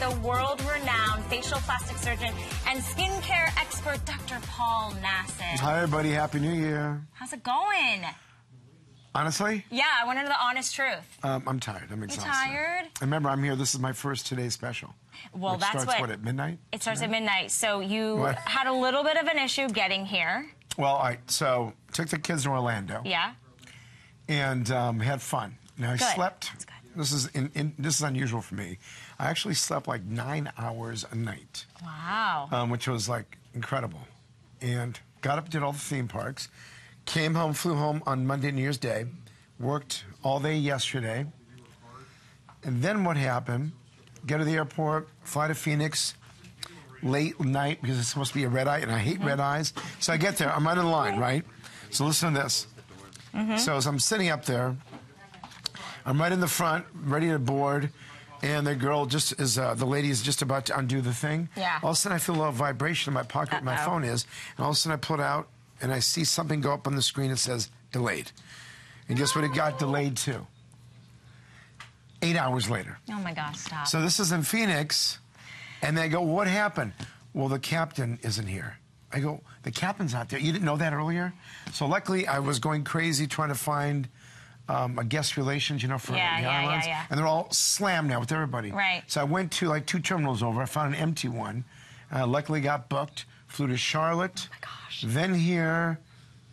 the world-renowned facial plastic surgeon and skincare expert, Dr. Paul Nassif. Hi, everybody. Happy New Year. How's it going? Honestly? Yeah, I want to know the honest truth. I'm tired. I'm exhausted. You tired? Remember, I'm here. This is my first Today special. Well, which that's starts, what, at midnight? It starts at midnight. So you had a little bit of an issue getting here. Well, so took the kids to Orlando. Yeah. And had fun. Now, I slept. That's good. This is this is unusual for me. I actually slept like 9 hours a night. Wow. Which was like incredible. And got up, did all the theme parks. Came home, flew home on Monday, New Year's Day. Worked all day yesterday. And then what happened? Get to the airport, fly to Phoenix, late night, because it's supposed to be a red eye, and I hate red eyes. So I get there. I'm right in line, right? So listen to this. So as I'm sitting up there, I'm right in the front, ready to board, and the girl just is, the lady is just about to undo the thing. Yeah. All of a sudden, I feel a little vibration in my pocket where my phone is, and all of a sudden I pull it out, and I see something go up on the screen that says, delayed. And guess what? It got delayed, too. 8 hours later. Oh, my gosh, stop. So this is in Phoenix, and they go, what happened? Well, the captain isn't here. I go, the captain's not there. You didn't know that earlier? So luckily, I was going crazy trying to find a guest relations, you know, for the airlines. And they're all slammed now with everybody. Right. So I went to like 2 terminals over. I found an empty one. Luckily got booked. Flew to Charlotte. Oh, my gosh. Then here.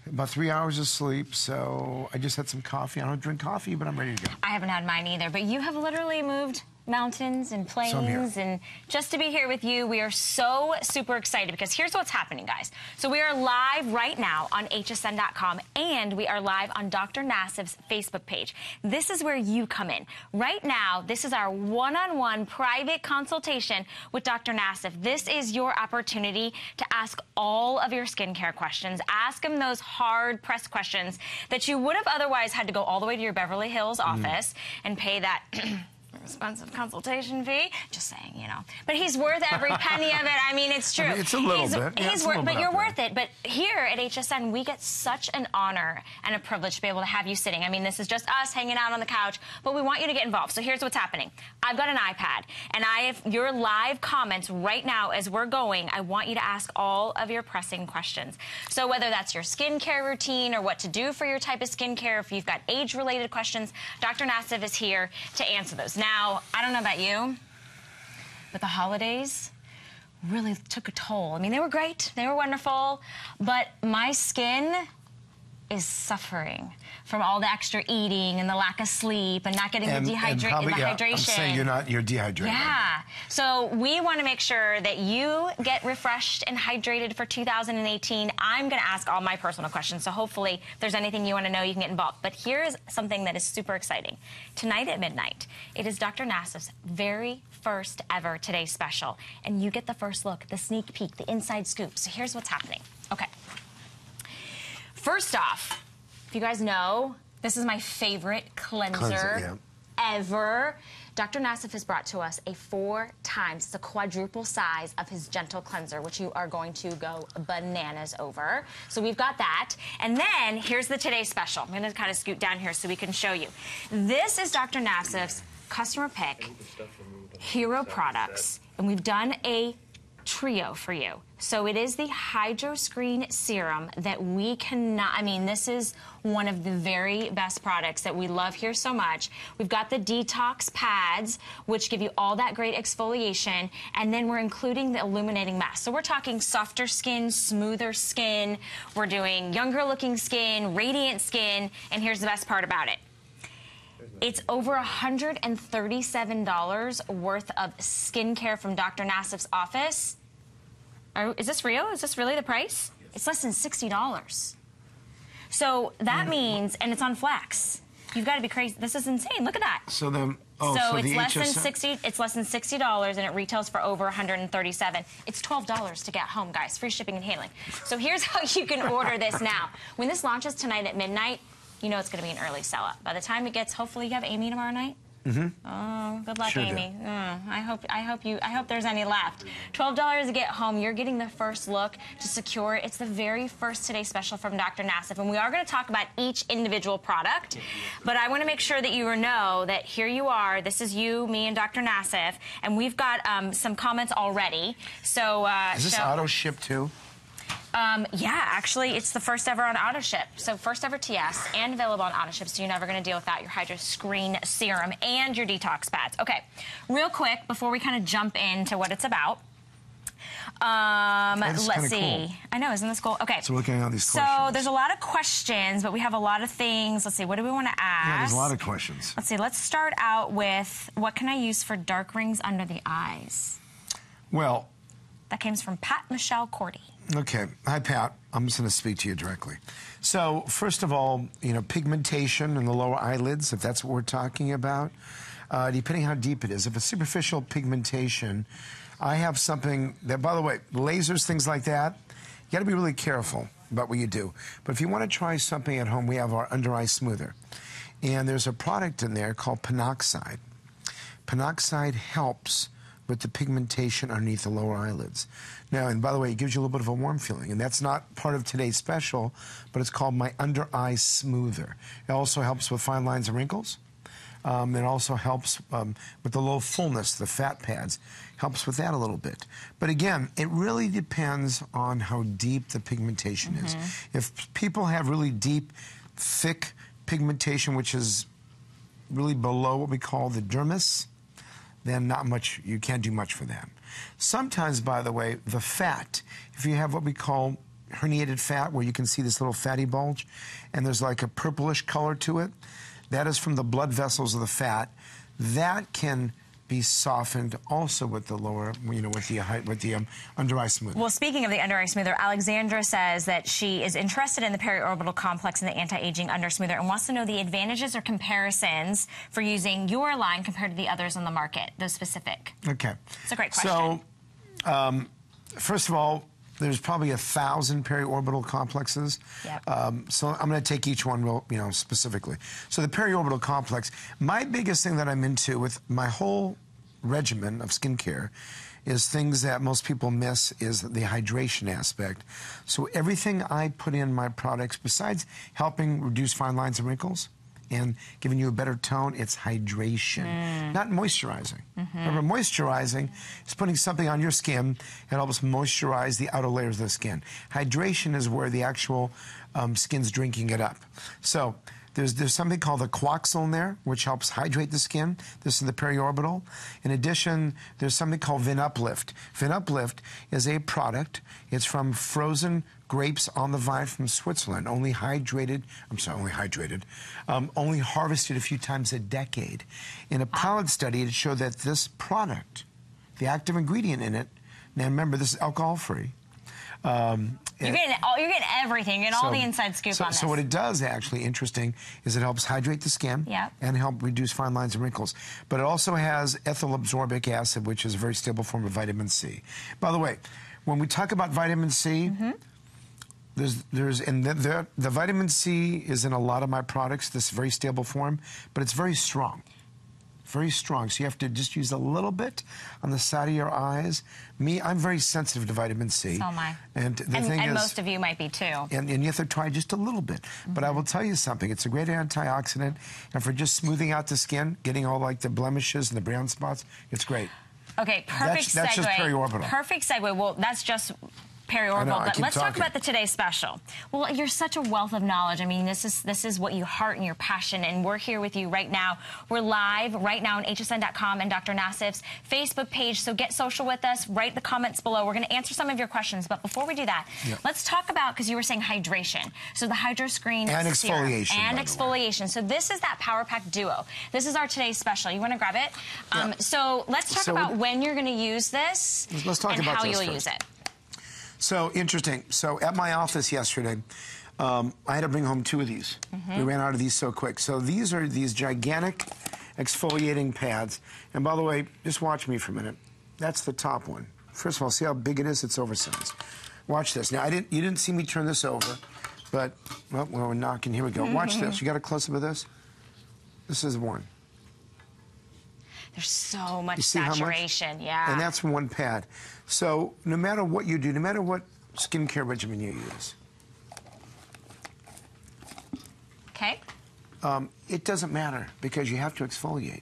About 3 hours of sleep, so I just had some coffee. I don't drink coffee, but I'm ready to go. I haven't had mine either, but you have literally moved mountains and plains, and just to be here with you, we are so super excited because here's what's happening, guys. So we are live right now on hsn.com, and we are live on Dr. Nassif's Facebook page. This is where you come in. Right now, this is our one-on-one private consultation with Dr. Nassif. This is your opportunity to ask all of your skincare questions. Ask him those hard press questions that you would have otherwise had to go all the way to your Beverly Hills office and pay that expensive consultation fee. Just saying, you know. But he's worth every penny of it. I mean, it's true. I mean, it's a little bit. But you're worth it. But here at HSN, we get such an honor and a privilege to be able to have you sitting. I mean, this is just us hanging out on the couch, but we want you to get involved. So here's what's happening. I've got an iPad, and I have your live comments right now as we're going. I want you to ask all of your pressing questions. So whether that's your skincare routine or what to do for your type of skincare, if you've got age-related questions, Dr. Nassif is here to answer those. Now, I don't know about you, but the holidays really took a toll. I mean, they were great. They were wonderful. But my skin is suffering from all the extra eating and the lack of sleep and not getting the hydration. I'm saying you're dehydrated. Yeah. So we want to make sure that you get refreshed and hydrated for 2018. I'm going to ask all my personal questions, so hopefully if there's anything you want to know, you can get involved. But here's something that is super exciting. Tonight at midnight, it is Dr. Nassif's very first ever Today special, and you get the first look, the sneak peek, the inside scoop. So here's what's happening. Okay. First off, if you guys know, this is my favorite cleanser ever. Dr. Nassif has brought to us a 4 times, it's a quadruple size of his gentle cleanser, which you are going to go bananas over. So we've got that. And then here's the Today special. I'm going to kind of scoot down here so we can show you. This is Dr. Nassif's customer pick hero products, and we've done a trio for you. So it is the Hydro Screen Serum that we cannot, I mean, this is one of the very best products that we love here so much. We've got the Detox Pads, which give you all that great exfoliation, and then we're including the Illuminating Mask. So we're talking softer skin, smoother skin, we're doing younger looking skin, radiant skin, and here's the best part about it. It's over $137 worth of skincare from Dr. Nassif's office. Is this real? Is this really the price? It's less than $60. So that means, and it's on Flex. You've got to be crazy. This is insane. Look at that. So then, so it's less than $60. It's less than $60, and it retails for over $137. It's $12 to get home, guys. Free shipping and handling. So here's how you can order this now. When this launches tonight at midnight, you know it's going to be an early sellout. By the time it gets, hopefully you have Amy tomorrow night. Oh, good luck, Sure Amy. I hope there's any left. $12 to get home. You're getting the first look to secure it. It's the very first Today Special from Dr. Nassif, and we are going to talk about each individual product. But I want to make sure that you know that here you are. This is you, me, and Dr. Nassif, and we've got some comments already. So is this auto ship too? Yeah, actually, it's the first ever on auto ship. So first ever TS and available on auto ship, so you're never going to deal without your Hydro Screen Serum and your detox pads. Okay, real quick, before we kind of jump into what it's about. Let's see. Cool. I know, isn't this cool? Okay. So we're looking at these questions. So there's a lot of questions, but we have a lot of things. Let's see, what do we want to ask? Yeah, there's a lot of questions. Let's see, let's start out with, what can I use for dark rings under the eyes? Well, that comes from Pat Michelle Cordy. Okay. Hi, Pat. I'm just going to speak to you directly. So, first of all, you know, pigmentation in the lower eyelids, if that's what we're talking about, depending how deep it is. If it's superficial pigmentation, I have something that, by the way, lasers, things like that, you got to be really careful about what you do. But if you want to try something at home, we have our under eye smoother. And there's a product in there called Penoxide. Penoxide helps with the pigmentation underneath the lower eyelids. Now, and by the way, it gives you a little bit of a warm feeling, and that's not part of today's special, but it's called my Under Eye Smoother. It also helps with fine lines and wrinkles. It also helps with the low fullness, the fat pads. Helps with that a little bit. But again, it really depends on how deep the pigmentation is. If people have really deep, thick pigmentation, which is really below what we call the dermis, then not much, you can't do much for them. Sometimes, by the way, the fat, if you have what we call herniated fat, where you can see this little fatty bulge, and there's like a purplish color to it, that is from the blood vessels of the fat. That can be softened also with the lower, you know, with the under eye smoother. Well, speaking of the under eye smoother, Alexandra says that she is interested in the periorbital complex and the anti-aging under smoother and wants to know the advantages or comparisons for using your line compared to the others on the market, those specific. Okay. It's a great question. So, first of all, there's probably 1,000 periorbital complexes. Yep. So I'm going to take each one real, specifically. So the periorbital complex, my biggest thing that I'm into with my whole regimen of skincare is things that most people miss is the hydration aspect. So everything I put in my products, besides helping reduce fine lines and wrinkles, and giving you a better tone, it's hydration, not moisturizing. Remember, moisturizing is putting something on your skin and helps moisturize the outer layers of the skin. Hydration is where the actual skin's drinking it up. So there's something called the Quoxyl in there, which helps hydrate the skin. This is the periorbital. In addition, there's something called Vin Uplift. Vin Uplift is a product. It's from frozen grapes on the vine from Switzerland, only harvested a few times a decade. In a pilot study, it showed that this product, the active ingredient in it, now remember, this is alcohol-free. You're getting everything. You're getting all the inside scoop on this. So what it does, actually, interesting, is it helps hydrate the skin and help reduce fine lines and wrinkles. But it also has ethyl absorbic acid, which is a very stable form of vitamin C. By the way, when we talk about vitamin C, the vitamin C is in a lot of my products, this very stable form, but it's very strong. Very strong. So you have to just use a little bit on the side of your eyes. Me, I'm very sensitive to vitamin C. So am I. And the thing is, most of you might be too. And you have to try just a little bit. But I will tell you something. It's a great antioxidant. And for just smoothing out the skin, getting all like the blemishes and the brown spots, it's great. Okay, perfect segue. That's just periorbital. Perfect segue. Well, that's just periorbital, but let's talk about the Today Special. Well, you're such a wealth of knowledge. I mean, this is what you heart and your passion, and we're here with you right now. We're live right now on hsn.com and Dr. Nassif's Facebook page, so get social with us. Write the comments below. We're going to answer some of your questions, but before we do that, let's talk about, because you were saying hydration. So the Hydro Screen and exfoliation. And exfoliation. So this is that Power Pack Duo. This is our Today Special. You want to grab it? So let's talk about when you're going to use this and how you'll use it. So, interesting. So, at my office yesterday, I had to bring home 2 of these. We ran out of these so quick. So, these are these gigantic exfoliating pads. And by the way, just watch me for a minute. That's the top one. First of all, see how big it is? It's oversized. Watch this. Now, you didn't see me turn this over, but, well, we're knocking. Here we go. Watch this. You got a close-up of this? This is one. There's so much saturation. Yeah. And that's one pad. So no matter what you do, no matter what skincare regimen you use, okay, it doesn't matter because you have to exfoliate.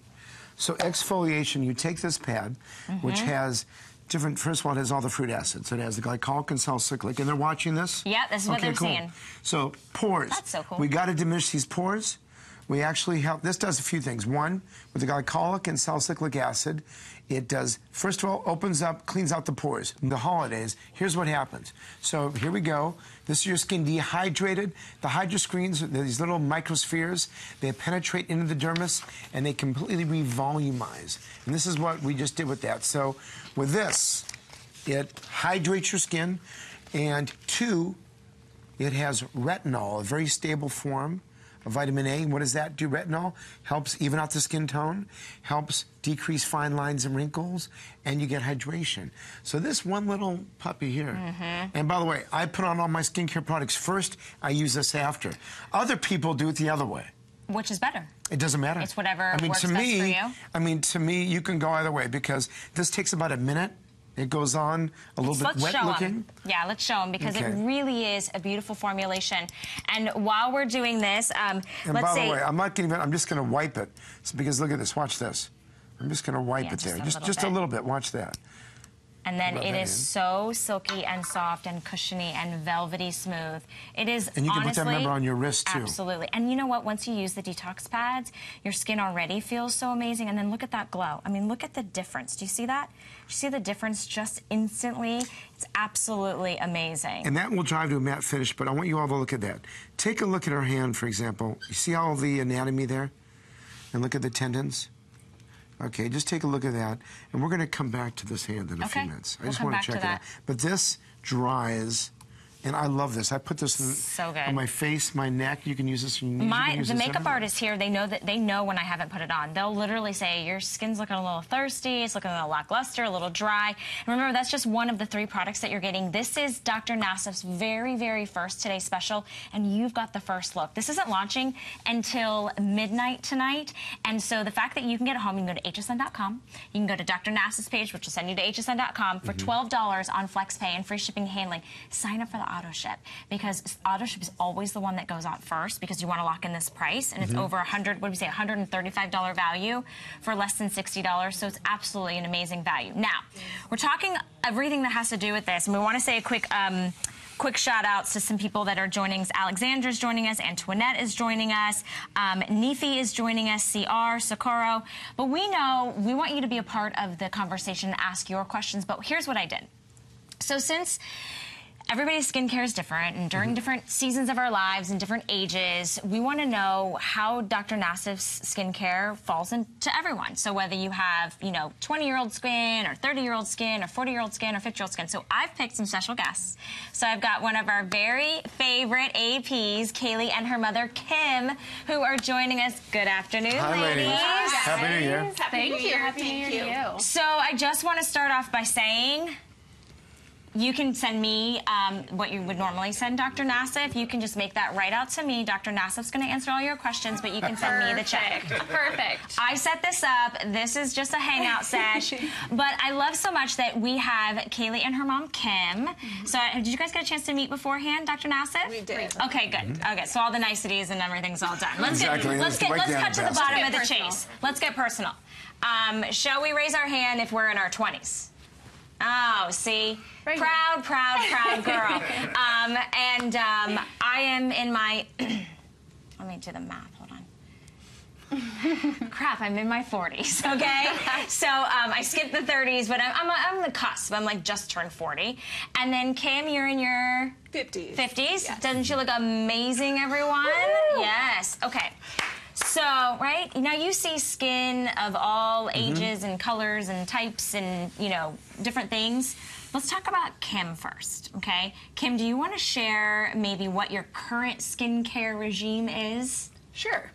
So exfoliation, you take this pad, which has different, first of all, it has all the fruit acids. It has the glycolic and salicylic, and they're watching this? Yeah, this is what they're seeing. So pores. That's so cool. We got to diminish these pores. We actually help, this does a few things. One, with the glycolic and salicylic acid, it does, first of all, opens up, cleans out the pores. In the holidays, here's what happens. So here we go. This is your skin dehydrated. The hydroscreens, these little microspheres, they penetrate into the dermis and they completely revolumize. And this is what we just did with that. So with this, it hydrates your skin, and two, it has retinol, a very stable form of vitamin A. What does that do? Retinol helps even out the skin tone, helps decrease fine lines and wrinkles, and you get hydration. So this one little puppy here, and by the way, I put on all my skincare products first, I use this after. Other people do it the other way. Which is better? It doesn't matter. It's whatever works best for you. I mean, to me, you can go either way because this takes about a minute. It goes on a little bit wet looking. Yeah, let's show them because it really is a beautiful formulation. And while we're doing this, and by the way, I'm just going to wipe it. Because look at this, watch this. I'm just going to wipe it there. Just a little bit, watch that. And then it is so silky and soft and cushiony and velvety smooth. It is, and you can honestly, put that, remember, on your wrist, too. Absolutely. And you know what? Once you use the detox pads, your skin already feels so amazing. And then look at that glow. I mean, look at the difference. Do you see that? You see the difference just instantly? It's absolutely amazing. And that will drive to a matte finish, but I want you all to look at that. Take a look at her hand, for example. You see all the anatomy there? And look at the tendons? Okay, just take a look at that, and we're going to come back to this hand in a few minutes. I just want to check it out. But this dries, and I love this. I put this on my face, my neck. You can use this. The makeup artists here, they know when I haven't put it on. They'll literally say, your skin's looking a little thirsty, it's looking a little lackluster, a little dry. And remember, that's just one of the 3 products that you're getting. This is Dr. Nassif's very, very first Today Special, and you've got the first look. This isn't launching until midnight tonight, and so the fact that you can get it home, you can go to hsn.com, you can go to Dr. Nassif's page, which will send you to hsn.com for $12 on FlexPay and free shipping and handling. Sign up for the auto ship, because auto ship is always the one that goes out first, because you want to lock in this price, and it's over $135 value for less than $60, so it's absolutely an amazing value. Now, we're talking everything that has to do with this, and we want to say a quick shout outs to some people that are joining us. Alexandra's joining us, Antoinette is joining us, Nefi is joining us, CR, Socorro. But we know we want you to be a part of the conversation and ask your questions, but here's what I did. So since everybody's skincare is different, and during different seasons of our lives and different ages, we want to know how Dr. Nassif's skincare falls into everyone. So whether you have, 20-year-old skin or 30-year-old skin or 40-year-old skin or 50-year-old skin. So I've picked some special guests. So I've got one of our very favorite APs, Kaylee and her mother, Kim, who are joining us. Good afternoon, ladies. Happy New Year. Thank you. Happy New Year to you. So I just want to start off by saying, you can send me what you would normally send Dr. Nassif. You can just make that right out to me. Dr. Nassif's going to answer all your questions, but you can send me the check. Perfect. I set this up. This is just a hangout sesh. But I love so much that we have Kaylee and her mom, Kim. So did you guys get a chance to meet beforehand, Dr. Nassif? We did. Okay, good. Okay, so all the niceties and everything's all done. Let's cut to the Let's bottom of the chase. Let's get personal. Shall we raise our hand if we're in our 20s? Oh, see? Proud girl. I am in my... Let me do the math. Hold on. Crap, I'm in my 40s, okay? So I skipped the 30s, but I'm on the cusp. I'm like just turned 40. And then Kim, you're in your... 50s. 50s? Yes. Doesn't she look amazing, everyone? Woo! Yes. Okay. So, right, now you see skin of all ages and colors and types and, different things. Let's talk about Kim first, okay? Kim, do you want to share maybe what your current skincare regime is? Sure.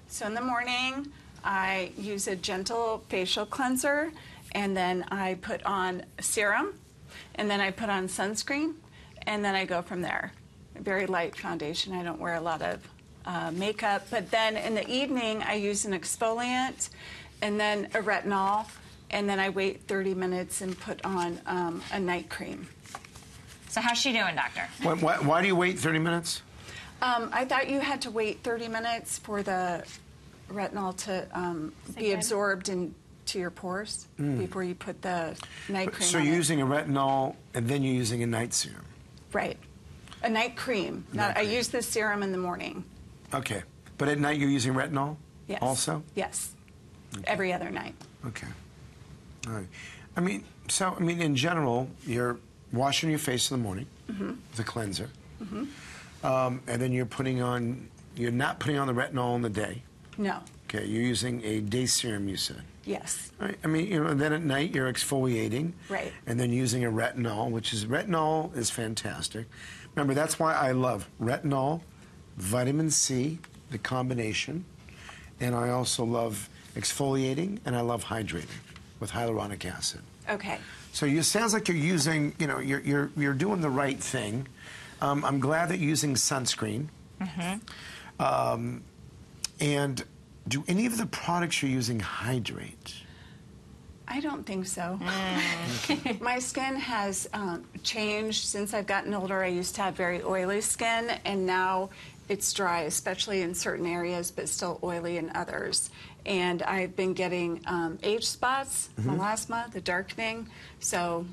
So in the morning, I use a gentle facial cleanser, and then I put on serum, and then I put on sunscreen, and then I go from there. A very light foundation. I don't wear a lot of makeup, but then in the evening I use an exfoliant, and then a retinol, and then I wait 30 minutes and put on a night cream. So how's she doing, doctor? Why do you wait 30 minutes? I thought you had to wait 30 minutes for the retinol to be absorbed into your pores before you put the night cream So on you're it. using a retinol, and then you're using a night serum. Right. A night cream. I use the serum in the morning. Okay. But at night you're using retinol? Yes. Also? Yes. Okay. Every other night. Okay. All right. I mean, in general, you're washing your face in the morning with a cleanser. And then you're not putting on the retinol in the day. No. Okay, you're using a day serum, you said. Yes. Right. I mean, and then at night you're exfoliating. Right. And then using a retinol, retinol is fantastic. Remember, that's why I love retinol, vitamin C, the combination, and I also love exfoliating, and I love hydrating with hyaluronic acid. Okay. So it sounds like you're using, you're doing the right thing. I'm glad that you're using sunscreen. And do any of the products you're using hydrate? I don't think so. My skin has changed since I've gotten older. I used to have very oily skin, and now it's dry, especially in certain areas, but still oily in others. And I've been getting age spots, melasma, the darkening, so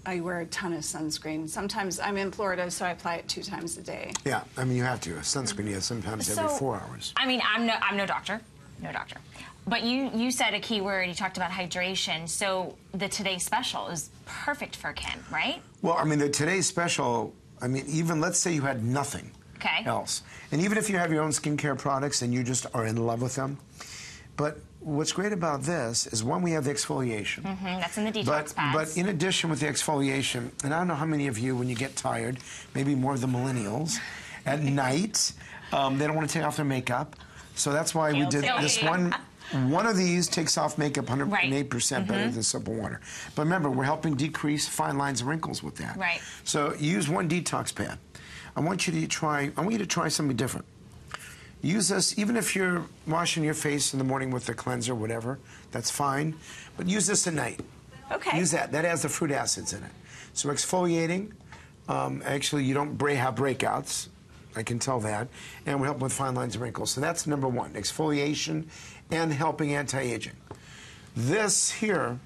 I wear a ton of sunscreen. Sometimes I'm in Florida, so I apply it 2 times a day. Yeah, I mean, you have to. Sunscreen, sometimes every 4 hours. I mean, I'm no doctor. But you said a key word. You talked about hydration. So the Today Special is perfect for Kim, right? Well, I mean, the Today Special, I mean, even let's say you had nothing else. And even if you have your own skincare products and you just are in love with them. But what's great about this is, one, we have the exfoliation. That's in the detox pads. But in addition with the exfoliation, and I don't know how many of you, when you get tired, maybe more of the millennials, at night, they don't want to take off their makeup. So that's why we did this one. One of these takes off makeup 108% better than soap and water. But remember, we're helping decrease fine lines and wrinkles with that. Right. So use one detox pad. I want you to try something different. Use this, even if you're washing your face in the morning with a cleanser, whatever, that's fine. But use this at night. Okay. Use that. That has the fruit acids in it. So exfoliating, actually you don't have breakouts. I can tell that. And we help with fine lines and wrinkles. So that's number 1, exfoliation and helping anti-aging. This here,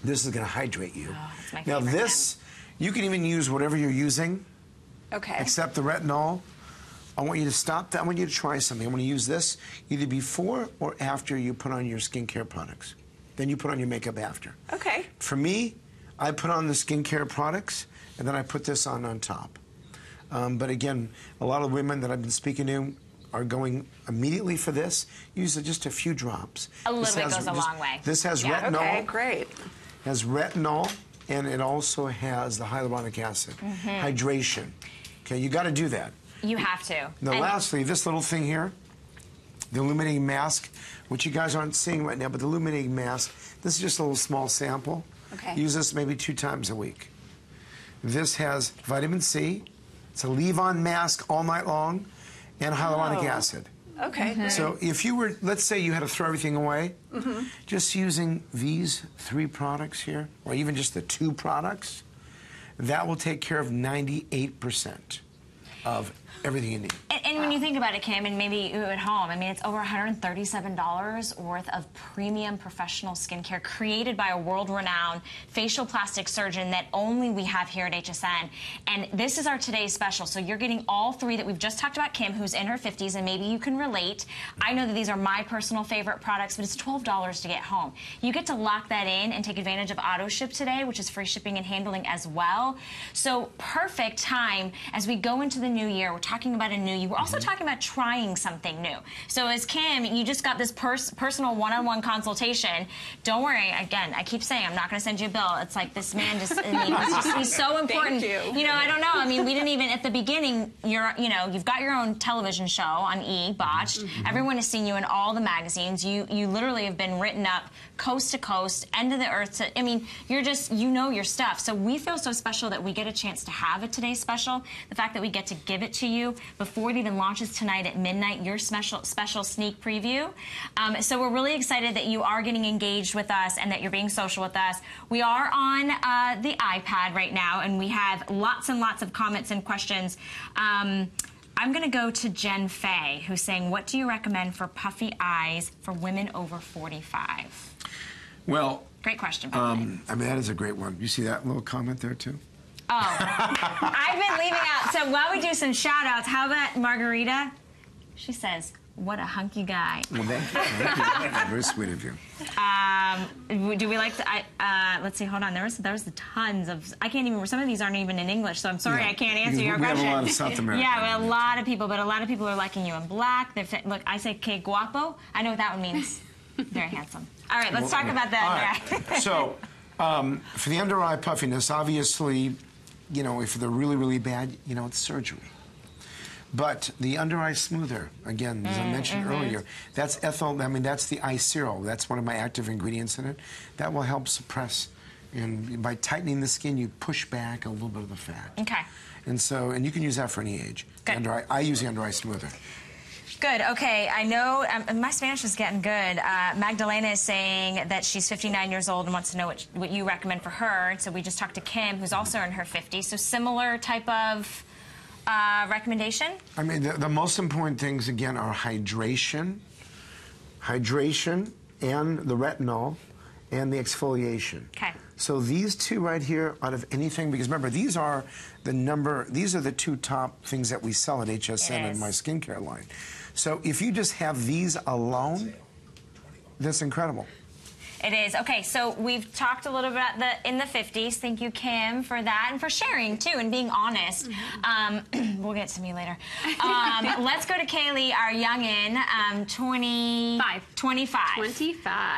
this is going to hydrate you. Oh, that's my now favorite this, you can even use whatever you're using. Okay. Except the retinol. I want you to stop that. I want you to try something. I want to use this either before or after you put on your skincare products. Then you put on your makeup after. Okay. For me, I put on the skincare products, and then I put this on top. But again, a lot of women that I've been speaking to are going immediately for this. Use just a few drops. A little bit goes a long way. This has retinol. Okay, great. Has retinol, and it also has the hyaluronic acid. Hydration. Okay, you got to do that. You have to. Now, lastly, this little thing here, the illuminating mask, which you guys aren't seeing right now, but the illuminating mask, this is just a little small sample. Okay. Use this maybe 2 times a week. This has vitamin C. It's a leave-on mask all night long, and hyaluronic acid. Okay. So if you were, let's say you had to throw everything away, just using these 3 products here, or even just the 2 products, that will take care of 98% of everything you need. And when you think about it, Kim, and maybe you at home, I mean, it's over $137 worth of premium professional skincare created by a world-renowned facial plastic surgeon that only we have here at HSN. And this is our today's special. So you're getting all 3 that we've just talked about. Kim, who's in her 50s, and maybe you can relate. I know that these are my personal favorite products, but it's $12 to get home. You get to lock that in and take advantage of auto ship today, which is free shipping and handling as well. So perfect time as we go into the new year. We're talking about a new year. We're also talking about trying something new. So as Kim, you just got this personal one-on-one consultation. Don't worry. Again, I keep saying I'm not going to send you a bill. It's like this man just, I mean, he's so important. Thank you. You know, I don't know. I mean, we didn't even, at the beginning, you've got your own television show on E! Botched. Everyone has seen you in all the magazines. You literally have been written up coast to coast, end of the earth. I mean, you're just, you know your stuff. So we feel so special that we get a chance to have a Today's Special. The fact that we get to give it to you before it even launches tonight at midnight, your special sneak preview. So we're really excited that you are getting engaged with us and that you're being social with us. We are on the iPad right now, and we have lots and lots of comments and questions. I'm going to go to Jen Fay, who's saying, what do you recommend for puffy eyes for women over 45? Well, great question, by the way. I mean, that is a great one. You see that little comment there, too? Oh, I've been leaving out. So while we do some shout-outs, how about Margarita? She says, what a hunky guy. Well, thank you. Very sweet of you. Do we like to, let's see, hold on. There was tons of, I can't even, some of these aren't even in English, so I'm sorry I can't answer your question. We have a lot of South America. Yeah, a lot of people, but a lot of people are liking you in black. Look, I say que guapo. I know what that one means. Very handsome. All right, let's talk about that. Right. So, for the under eye puffiness, obviously, you know, if they're really, really bad, you know, it's surgery. But the under eye smoother, again, as I mentioned earlier, that's that's the eye serum. That's one of my active ingredients in it. That will help suppress, and by tightening the skin, you push back a little bit of the fat. Okay. And so, and you can use that for any age. Good. I use the under eye smoother. Good. Okay. I know my Spanish is getting good. Magdalena is saying that she's 59 years old and wants to know what you recommend for her. So we just talked to Kim, who's also in her 50s. So similar type of recommendation? I mean, the most important things, again, are hydration, and the retinol, and the exfoliation. Okay. So these two right here, out of anything, because remember, these are the two top things that we sell at HSN in my skincare line. So if you just have these alone, that's incredible. It is. Okay, so we've talked a little bit about in the 50s. Thank you, Kim, for that and for sharing, too, and being honest. We'll get to me later. Let's go to Kaylee, our youngin', 25. 25.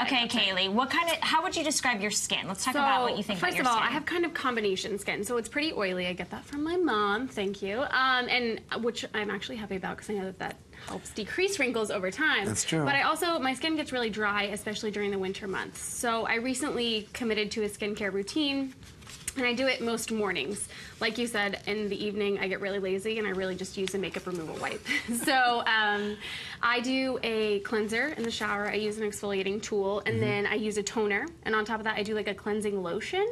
Okay, Kaylee, how would you describe your skin? Let's talk about what you think about your skin. First of all, I have kind of combination skin, so it's pretty oily. I get that from my mom, thank you, and which I'm actually happy about because I know that helps decrease wrinkles over time. That's true. But my skin gets really dry, especially during the winter months. So I recently committed to a skincare routine, and I do it most mornings. Like you said, in the evening I get really lazy and I really just use a makeup removal wipe. So I do a cleanser in the shower, I use an exfoliating tool, and then I use a toner, and on top of that I do like a cleansing lotion,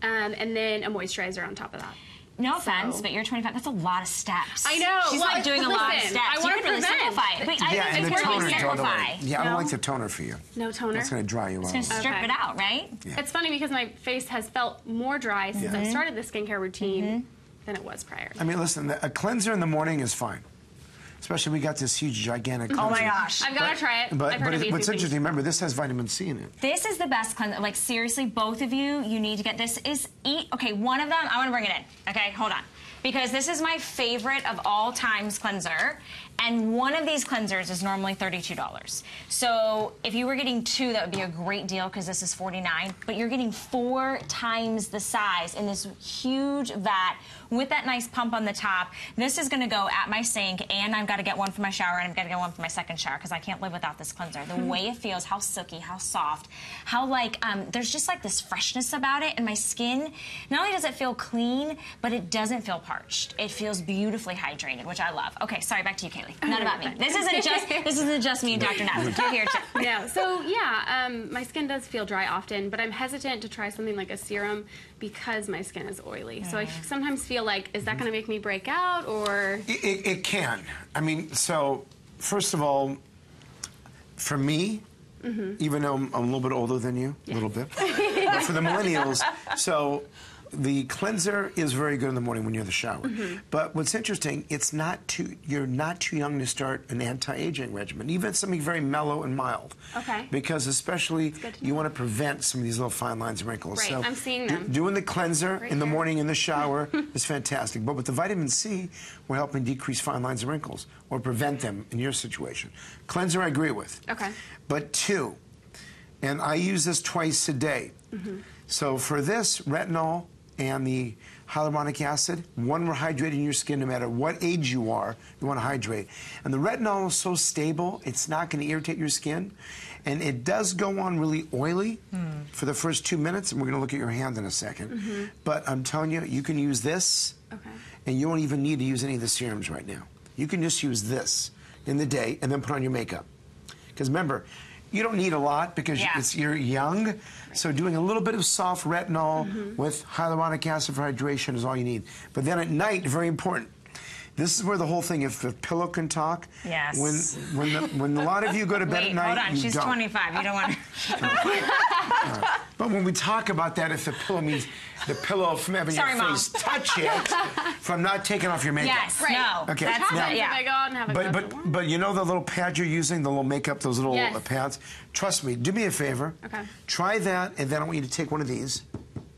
and then a moisturizer on top of that. No offense, but you're 25. That's a lot of steps. I know. She's like doing a lot of steps. I want to really simplify it. Wait, I think it's going to simplify. Yeah, I don't like the toner for you. No toner? That's going to dry you out. It's going to strip it out, right? Yeah. It's funny because my face has felt more dry since I started the skincare routine than it was prior. I mean, listen, a cleanser in the morning is fine. Especially we got this huge, gigantic cleanser. Oh my gosh. I've got to try it. But what's interesting, remember, this has vitamin C in it. This is the best cleanser. Like, seriously, both of you need to get this. Okay, one of them, I want to bring it in. Okay, hold on. Because this is my favorite of all times cleanser, and one of these cleansers is normally $32. So if you were getting two, that would be a great deal because this is $49, but you're getting 4 times the size in this huge vat with that nice pump on the top. This is going to go at my sink, and I've got to get one for my shower, and I've got to get one for my second shower because I can't live without this cleanser. The way it feels, how silky, how soft, how like, there's just like this freshness about it, and my skin, not only does it feel clean, but it doesn't feel parched. It feels beautifully hydrated, which I love. Okay, sorry, back to you, Kaylee. Not about me. This isn't just me and Dr. Nassif. You're here too. Yeah. So yeah, my skin does feel dry often, but I'm hesitant to try something like a serum because my skin is oily. So I sometimes feel like, is that going to make me break out, or? It can. I mean, so first of all, for me, even though I'm a little bit older than you, a little bit, but for the millennials, so the cleanser is very good in the morning when you're in the shower. But what's interesting, you're not too young to start an anti-aging regimen, even something very mellow and mild. Okay. Because especially you want to prevent some of these little fine lines and wrinkles. Right, so I'm seeing them. Doing the cleanser in the morning in the shower is fantastic. But with the vitamin C, we're helping decrease fine lines and wrinkles or prevent them in your situation. Cleanser, I agree with. Okay. But 2, and I use this twice a day. So for this, retinol and the hyaluronic acid. One, we're hydrating your skin no matter what age you are. You want to hydrate. And the retinol is so stable, it's not going to irritate your skin. And it does go on really oily for the first 2 minutes, and we're going to look at your hand in a second. But I'm telling you, you can use this, and you don't even need to use any of the serums right now. You can just use this in the day and then put on your makeup. Because remember, you don't need a lot because you're young, so doing a little bit of soft retinol with hyaluronic acid for hydration is all you need. But then at night, very important. This is where the whole thing, if the pillow can talk, when a lot of you go to bed at night, hold on, she's 25. You don't want her. But when we talk about that, if the pillow means the pillow from having your face touch it, from not taking off your makeup. Yes, no. Okay, that's now, I go out and have a but you know the little pad you're using, the little makeup, those little pads? Trust me, do me a favor. Try that, and then I want you to take one of these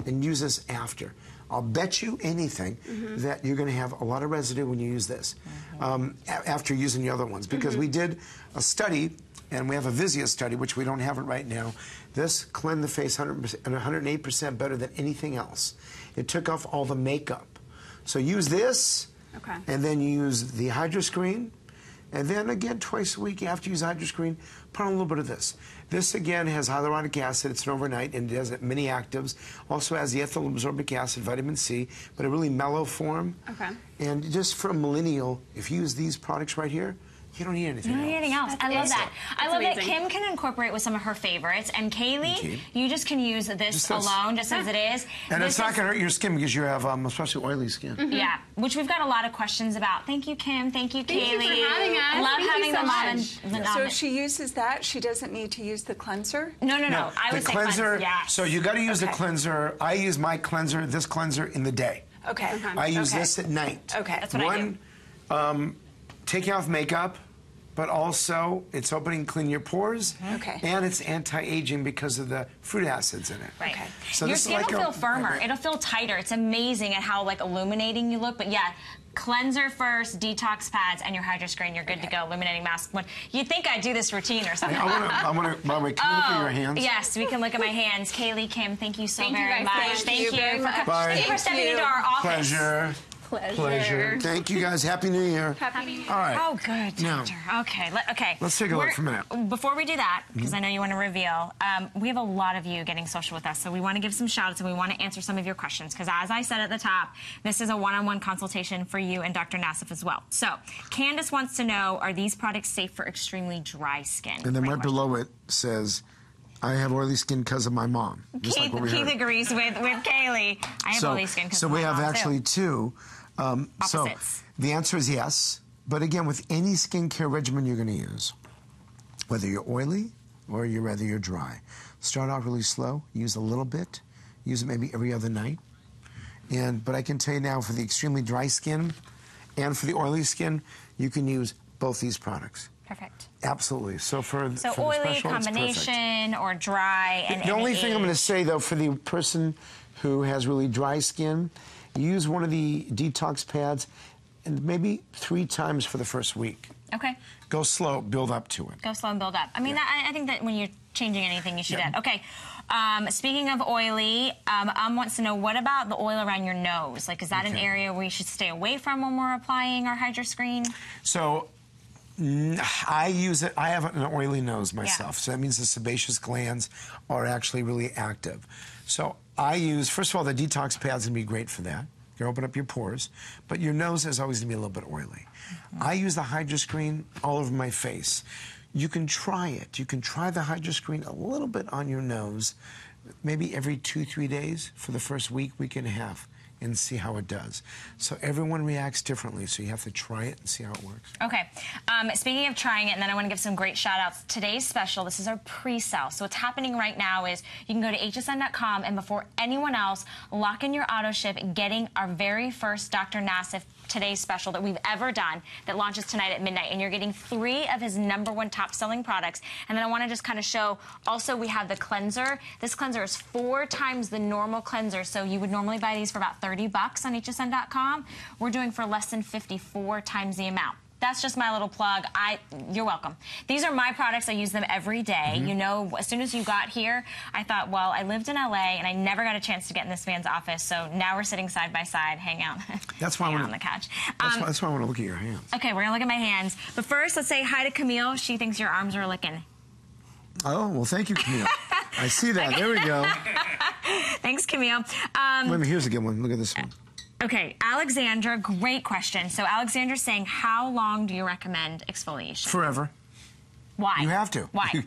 and use this after. I'll bet you anything that you're going to have a lot of residue when you use this after using the other ones. Because we did a study, and we have a Vizia study, which we don't have it right now. This cleansed the face 108% better than anything else. It took off all the makeup. So use this, and then use the HydroScreen. And then again, twice a week after you use HydroScreen, put on a little bit of this. This again has hyaluronic acid. It's an overnight, and it has many actives. Also has the ethyl absorbic acid, vitamin C, but a really mellow form. And just for a millennial, if you use these products right here, you don't need anything else. You don't need anything else. I love that. I love that Kim can incorporate with some of her favorites. And Kaylee, you just can use this alone, just as it is. And it's not going to hurt your skin because you have especially oily skin. Yeah, which we've got a lot of questions about. Thank you, Kim. Thank you, Kaylee. Thank you for having us. I love having them on. So if she uses that, she doesn't need to use the cleanser? No. I would say cleanser. So you got to use the cleanser. I use my cleanser, this cleanser, in the day. I use this at night. That's what I do. Taking off makeup, but also it's opening, clean your pores, and it's anti-aging because of the fruit acids in it. So your skin will feel firmer. It'll feel tighter. It's amazing at how illuminating you look. But yeah, cleanser first, detox pads, and your HydroScreen. You're good to go. Illuminating mask. You'd think I'd do this routine or something. I want to. By the way, can we look at your hands? Yes, we can look at my hands. Kaylee, Kim, thank you so very much. Thank you very much. Thank you for stepping into our office. Pleasure. Thank you guys. Happy New Year. Happy New Year. All right. Oh, good, doctor. Okay. Let's take a look for a minute. Before we do that, because I know you want to reveal, we have a lot of you getting social with us, so we want to give some shout-outs and we want to answer some of your questions, because as I said at the top, this is a one-on-one consultation for you and Dr. Nassif as well. So, Candace wants to know, are these products safe for extremely dry skin? And then right below it says, I have oily skin because of my mom. Keith agrees with Kaylee. I have oily skin because of my mom, So we have actually two. Opposites. The answer is yes. But again, with any skincare regimen you're going to use, whether you're oily or you're dry, start out really slow. Use a little bit. Use it maybe every other night. But I can tell you now, for the extremely dry skin and for the oily skin, you can use both these products. Perfect. Absolutely. So for oily the special, combination or dry and the only thing I'm going to say though, for the person who has really dry skin, use one of the detox pads and maybe 3 times for the first week. Okay. Go slow, build up to it. Go slow and build up. I mean, I think that when you're changing anything, you should do that. Okay. Speaking of oily, wants to know, what about the oil around your nose? Is that an area we should stay away from when we're applying our HydroScreen? So, I use it. I have an oily nose myself, so that means the sebaceous glands are actually really active. So I use, first of all, the detox pad's gonna be great for that. You open up your pores, but your nose is always gonna be a little bit oily. I use the HydroScreen all over my face. You can try it. You can try the HydroScreen a little bit on your nose, maybe every 2-3 days for the first week and a half, and see how it does. So everyone reacts differently, so you have to try it and see how it works. Okay. Speaking of trying it, and then I want to give some great shout-outs. Today's special, this is our pre-sale. So what's happening right now is you can go to hsn.com, and before anyone else, lock in your auto ship, getting our very first Dr. Nassif Today's special that we've ever done that launches tonight at midnight. And you're getting 3 of his #1 top-selling products. And then I want to just kind of show, also we have the cleanser. This cleanser is 4 times the normal cleanser. So you would normally buy these for about $30 on hsn.com. We're doing for less than 54 times the amount. That's just my little plug. You're welcome. These are my products. I use them every day. You know, as soon as you got here, I thought, well, I lived in LA and I never got a chance to get in this man's office. So now we're sitting side by side, hang out. That's why on the couch. That's why I want to look at your hands. Okay, we're gonna look at my hands. But first, let's say hi to Camille. She thinks your arms are licking. Oh, well, thank you, Camille. I see that. There we go. Thanks, Camille. Wait a minute, here's a good one. Look at this one. Okay, Alexandra, great question. So Alexandra's saying, how long do you recommend exfoliation? Forever. Why? You have to. Why?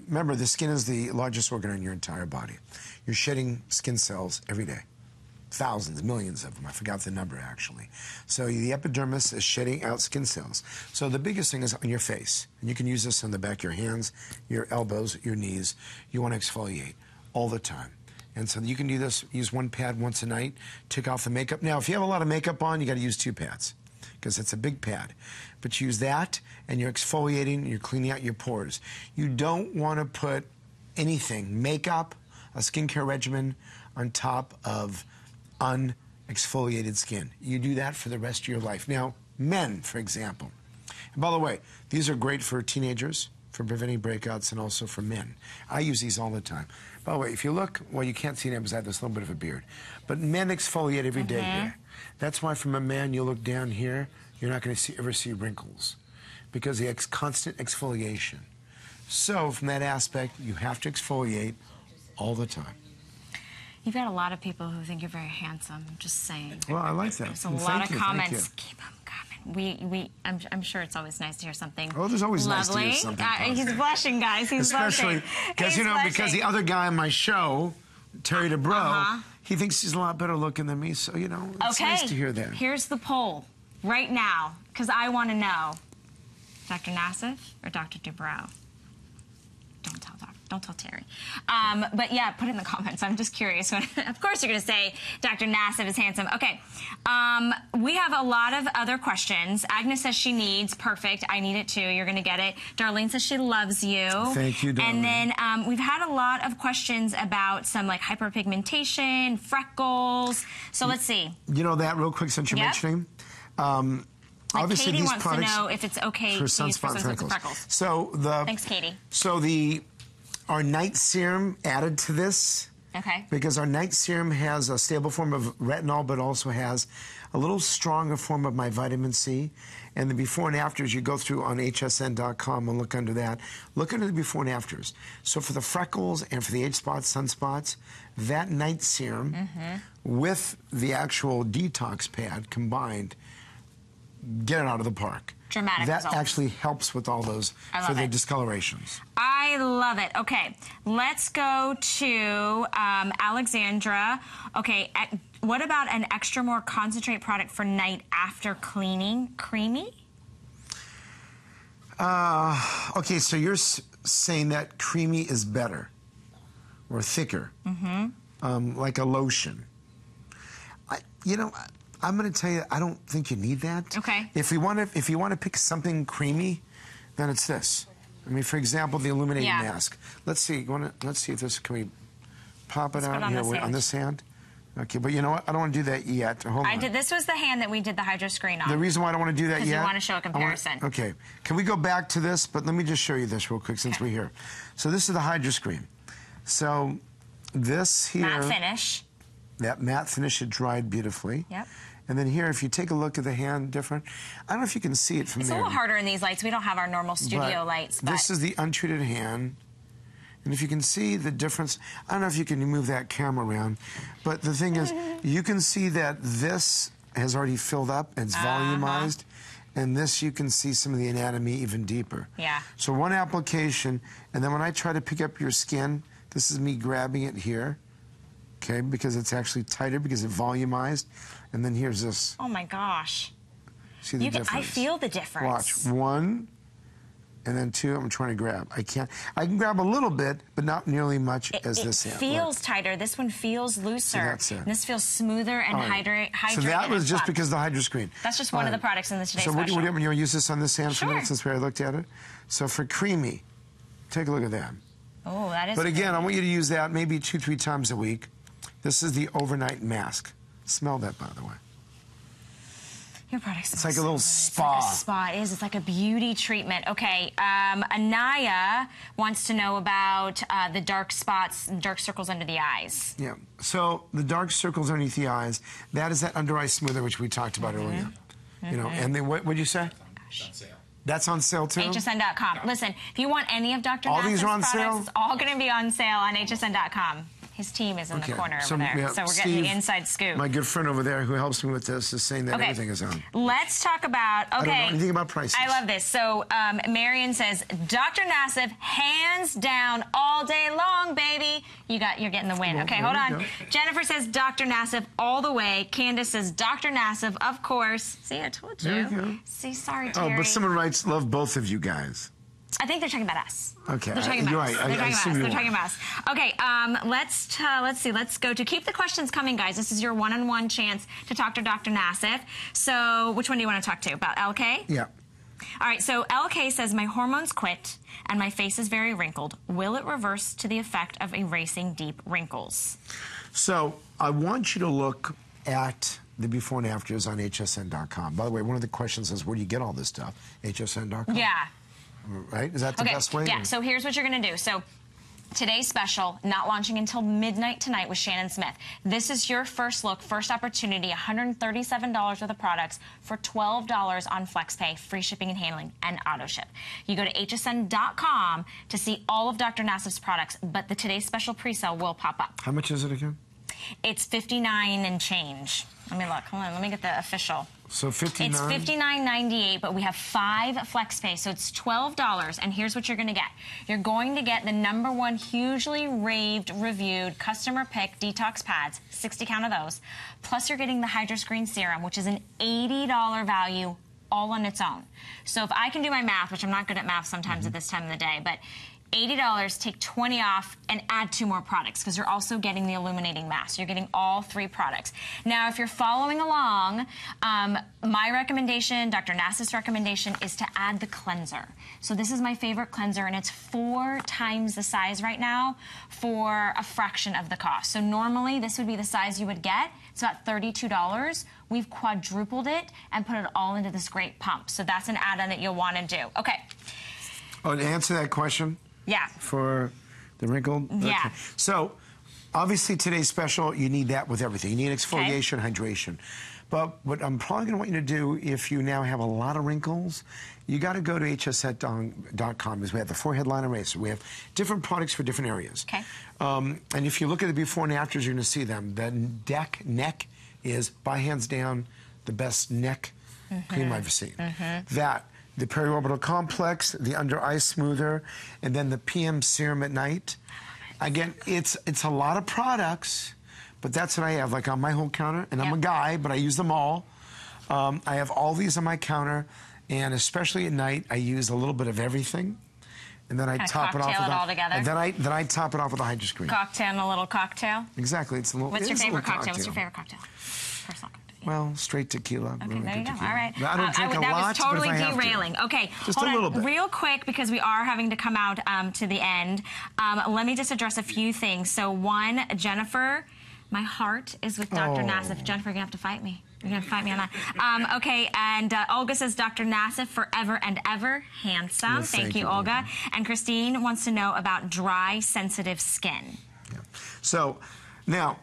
Remember, the skin is the largest organ in your entire body. You're shedding skin cells every day. Thousands, millions of them. I forgot the number, actually. So the epidermis is shedding out skin cells. So the biggest thing is on your face. And you can use this on the back of your hands, your elbows, your knees. You want to exfoliate all the time. And so you can do this, use one pad once a night, take off the makeup. Now, if you have a lot of makeup on, you got to use 2 pads because it's a big pad. But use that, and you're exfoliating, and you're cleaning out your pores. You don't want to put anything, makeup, a skincare regimen, on top of unexfoliated skin. You do that for the rest of your life. Now, men, for example. And by the way, these are great for teenagers, for preventing breakouts, and also for men. I use these all the time. By the way, if you look, well, you can't see it because I have this little bit of a beard. But men exfoliate every day here. That's why from a man, you look down here, you're not going to ever see wrinkles because the constant exfoliation. So from that aspect, you have to exfoliate all the time. You've got a lot of people who think you're very handsome, I'm just saying. Well, I like that. There's a lot of comments. Keep them coming. I'm sure it's always nice to hear something. Oh, there's always lovely. Nice to hear something. He's blushing, guys. He's especially because because the other guy on my show, Terry DeBro, he thinks he's a lot better looking than me. So it's nice to hear that. Here's the poll right now because I want to know, Dr. Nassif or Dr. DeBro. Don't tell Terry. But yeah, put it in the comments. I'm just curious. Of course you're going to say Dr. Nassif is handsome. Okay. We have a lot of other questions. Agnes says she needs. Perfect. I need it too. You're going to get it. Darlene says she loves you. Thank you, Darlene. And then we've had a lot of questions about some like hyperpigmentation, freckles. So let's see. You know that real quick since you're mentioning? Obviously, Katie these wants to know if it's okay to use for sunspots and freckles. So Thanks, Katie. So our night serum added to this. Okay. Because our night serum has a stable form of retinol, but also has a little stronger form of my vitamin C. And the before and afters, you go through on hsn.com and look under that. Look under the before and afters. So for the freckles and for the age spots, sunspots, that night serum with the actual detox pad combined, get it out of the park. Dramatic That results. actually helps with all those for the discolorations. I love it. Okay, let's go to Alexandra. Okay, what about an extra more concentrate product for night after cleaning? Creamy? Okay, so you're saying that creamy is better or thicker, like a lotion. I'm going to tell you, I don't think you need that. Okay. If you want to pick something creamy, then it's this. I mean, for example, the illuminating mask. Let's see. Let's see if this can we pop it out here on this hand. Okay, but you know what? I don't want to do that yet. Hold on. This was the hand that we did the hydro screen on. The reason why I don't want to do that yet. Because you want to show a comparison. Okay. Can we go back to this? But let me just show you this real quick since we're here. So this is the hydro screen. So this here. Matte finish. That matte finish, it dried beautifully. Yep. And then here, if you take a look at the hand different, I don't know if you can see it from there. It's a little harder in these lights. We don't have our normal studio lights. But this is the untreated hand. And if you can see the difference, I don't know if you can move that camera around, but the thing is, you can see that this has already filled up and it's volumized. And this, you can see some of the anatomy even deeper. Yeah. So one application, and then when I try to pick up your skin, this is me grabbing it here. Okay, because it's actually tighter because it volumized. And then here's this. Oh my gosh. See the difference? I feel the difference. Watch. 1, and then 2, I'm trying to grab. I can grab a little bit, but not nearly much as this hand. It feels tighter. This one feels looser. So that's it. And this feels smoother and hydrated. So that was just because of the hydro screen. That's just one of the products in this today's special. So you want to use this on this hand for a minute since we already looked at it? So for creamy, take a look at that. Oh, that is But again, I want you to use that maybe 2-3 times a week. This is the overnight mask. Smell that, by the way. Your product smells It's like a little spa. It's like a spa. It is. It's like a beauty treatment. Okay, Anaya wants to know about the dark spots, dark circles under the eyes. Yeah. So the dark circles underneath the eyes, that is that under eye smoother, which we talked about earlier. You know, and then what would you say? On sale. That's on sale too? HSN.com. Listen, if you want any of Dr. All these Nassif's are on products, sale? it's all going to be on sale on HSN.com. His team is in the corner over there, yeah, so we're Steve, getting the inside scoop. My good friend over there who helps me with this is saying that everything is on. Let's talk about, I don't know anything about prices. I love this. So Marion says, Dr. Nassif, hands down all day long, baby. You're getting the win. Well, okay, there hold we on. go. Jennifer says, Dr. Nassif all the way. Candace says, Dr. Nassif, of course. See, I told you. There you go. See, sorry, Terry. Oh, but someone writes, love both of you guys. I think they're talking about us. Okay, They're talking about you're us. right. They're talking about us. assume They're you talking are. about us. Okay, let's see. Let's go to keep the questions coming, guys. This is your one-on-one chance to talk to Dr. Nassif. So, which one do you want to talk to? About LK? Yeah. All right. So LK says my hormones quit and my face is very wrinkled. Will it reverse to the effect of erasing deep wrinkles? So I want you to look at the before and afters on HSN.com. By the way, one of the questions is, where do you get all this stuff? HSN.com? Yeah. Right? Is that the best way? Yeah, so here's what you're going to do. So today's special, not launching until midnight tonight with Shannon Smith. This is your first look, first opportunity, $137 worth of products for $12 on FlexPay, free shipping and handling, and auto ship. You go to hsn.com to see all of Dr. Nassif's products, but the today's special pre-sale will pop up. How much is it again? It's $59 and change. Let me look. Hold on. Let me get the official. So $59? It's $59.98, but we have 5 FlexPay, so it's $12. And here's what you're going to get. You're going to get the #1 hugely raved, reviewed, customer pick detox pads, 60 count of those. Plus, you're getting the Hydro Screen Serum, which is an $80 value all on its own. So if I can do my math, which I'm not good at math sometimes at this time of the day, but $80, take 20 off, and add 2 more products, because you're also getting the illuminating mask. You're getting all 3 products. Now, if you're following along, my recommendation, Dr. Nassif's recommendation, is to add the cleanser. So this is my favorite cleanser, and it's 4 times the size right now for a fraction of the cost. So normally, this would be the size you would get. It's about $32. We've quadrupled it and put it all into this great pump. So that's an add-on that you'll want to do. Okay. Oh, to answer that question? Yeah. For the wrinkled? Yeah. Okay. So, obviously today's special, you need that with everything. You need exfoliation, hydration. But what I'm probably going to want you to do, if you now have a lot of wrinkles, you got to go to hsn.com, because we have the forehead line eraser. We have different products for different areas. Okay. And if you look at the before and afters, you're going to see them. The neck is, by hands down, the best neck cream I've seen. That. The periorbital complex, the under eye smoother, and then the PM serum at night. Again, it's a lot of products, but that's what I have, like on my whole counter. And I'm a guy, but I use them all. I have all these on my counter, and especially at night, I use a little bit of everything, and then I top it off with all together. and then I top it off with a Hydro Screen. Cocktail and a little cocktail. Exactly, it's a little. What's your it's a favorite little cocktail? What's your favorite cocktail? Personal cocktail. Well, straight tequila. Okay, really there you good go. tequila. All right. I don't drink a that lot, was totally but if I have to. derailing. Okay, Just hold a little on. bit. Real quick, because we are having to come out to the end. Let me just address a few things. So, one, Jennifer, my heart is with Dr. Nassif. Jennifer, you're going to have to fight me. You're going to fight me on that. Okay, and Olga says, Dr. Nassif, forever and ever handsome. Well, thank you, Olga. And Christine wants to know about dry, sensitive skin. Yeah. So, now,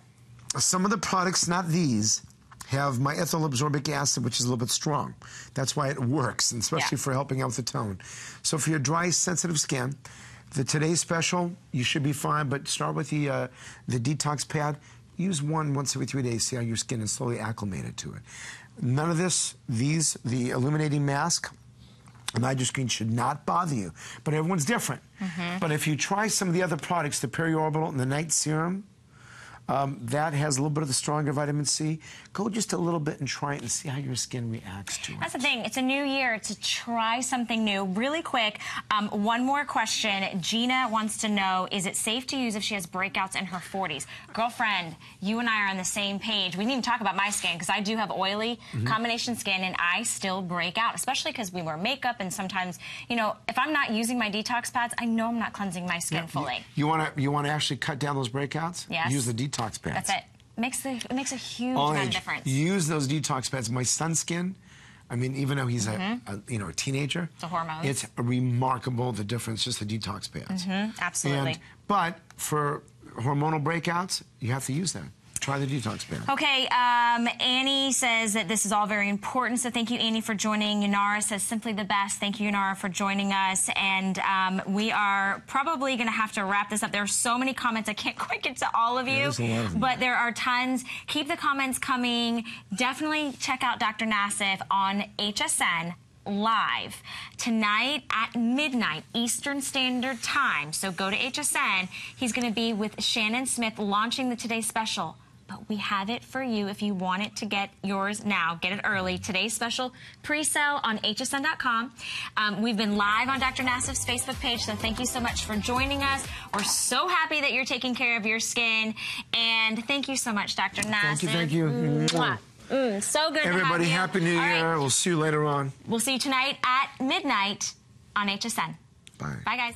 some of the products, not these, have my ethyl absorbic acid, which is a little bit strong. That's why it works, and especially for helping out with the tone. So for your dry, sensitive skin, the today's special, you should be fine, but start with the detox pad. Use one once every 3 days, see how your skin is slowly acclimated to it. None of the illuminating mask, and Hydro Screen should not bother you, but everyone's different. But if you try some of the other products, the periorbital and the night serum, that has a little bit of the stronger vitamin C. Go just a little bit and try it and see how your skin reacts to it. That's the thing. It's a new year to try something new. Really quick, one more question. Gina wants to know, is it safe to use if she has breakouts in her 40s? Girlfriend, you and I are on the same page. We didn't even talk about my skin, because I do have oily combination skin, and I still break out, especially because we wear makeup, and sometimes, you know, if I'm not using my detox pads, I know I'm not cleansing my skin fully. You want to actually cut down those breakouts? Yes. Use the detox pads. That's it. It makes a huge amount of difference. Use those detox pads. My son's skin, I mean, even though he's a teenager, the hormones. It's remarkable the difference just the detox pads. Absolutely. But for hormonal breakouts, you have to use that. Try the detox pad. Okay, Annie says that this is all very important, so thank you, Annie, for joining. Yanara says, simply the best. Thank you, Yanara, for joining us. And we are probably going to have to wrap this up. There are so many comments. I can't quite get to all of you, but there are tons. Keep the comments coming. Definitely check out Dr. Nassif on HSN Live tonight at midnight Eastern Standard Time. So go to HSN. He's going to be with Shannon Smith launching the Today Special. But we have it for you if you want it to get yours now. Get it early. Today's special pre-sale on hsn.com. We've been live on Dr. Nassif's Facebook page, so thank you so much for joining us. We're so happy that you're taking care of your skin. And thank you so much, Dr. Nassif. Thank you. Mwah. So good Everybody, to have you. Happy New Year. Right. We'll see you later on. We'll see you tonight at midnight on HSN. Bye. Bye, guys.